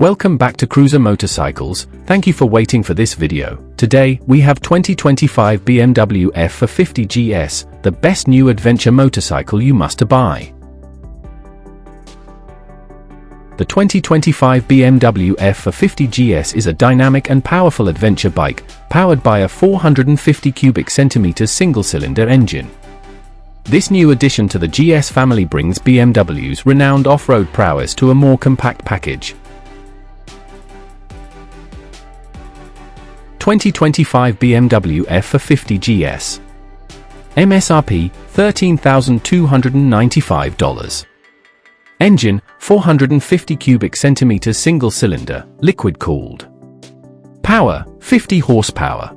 Welcome back to Cruiser Motorcycles. Thank you for waiting for this video. Today, we have 2025 BMW F 450 GS, the best new adventure motorcycle you must buy. The 2025 BMW F 450 GS is a dynamic and powerful adventure bike, powered by a 450 cubic centimeters single-cylinder engine. This new addition to the GS family brings BMW's renowned off-road prowess to a more compact package. 2025 BMW F 450 GS. MSRP $13,295. Engine 450 cubic centimeters single cylinder, liquid cooled. Power 50 horsepower.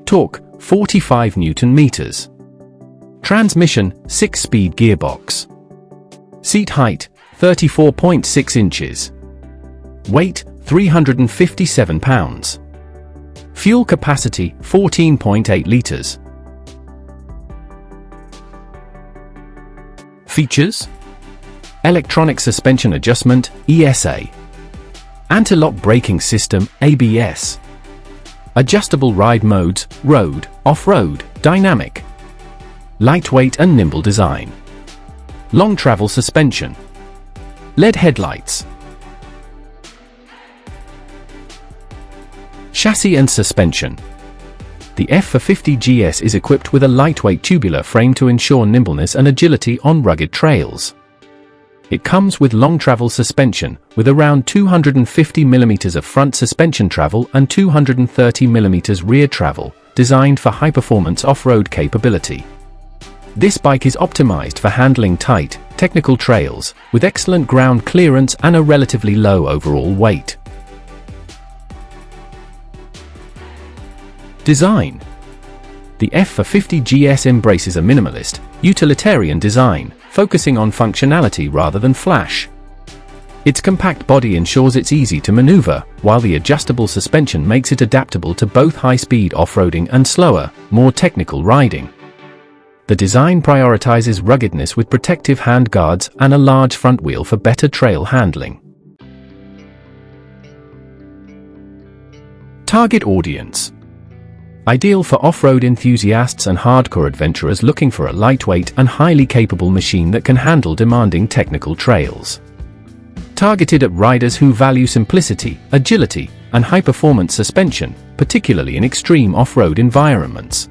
Torque 45 Newton meters. Transmission 6-speed gearbox. Seat height 34.6 inches. Weight 357 pounds. Fuel capacity 14.8 liters. Features: electronic suspension adjustment (ESA), anti-lock braking system (ABS), adjustable ride modes road, off-road, dynamic, lightweight and nimble design, long travel suspension, LED headlights. Chassis and suspension. The F 450 GS is equipped with a lightweight tubular frame to ensure nimbleness and agility on rugged trails. It comes with long travel suspension, with around 250 mm of front suspension travel and 230 mm rear travel, designed for high-performance off-road capability. This bike is optimized for handling tight, technical trails, with excellent ground clearance and a relatively low overall weight. Design. The F 450 GS embraces a minimalist, utilitarian design, focusing on functionality rather than flash. Its compact body ensures it's easy to maneuver, while the adjustable suspension makes it adaptable to both high-speed off-roading and slower, more technical riding. The design prioritizes ruggedness with protective handguards and a large front wheel for better trail handling. Target audience. Ideal for off-road enthusiasts and hardcore adventurers looking for a lightweight and highly capable machine that can handle demanding technical trails. Targeted at riders who value simplicity, agility, and high-performance suspension, particularly in extreme off-road environments.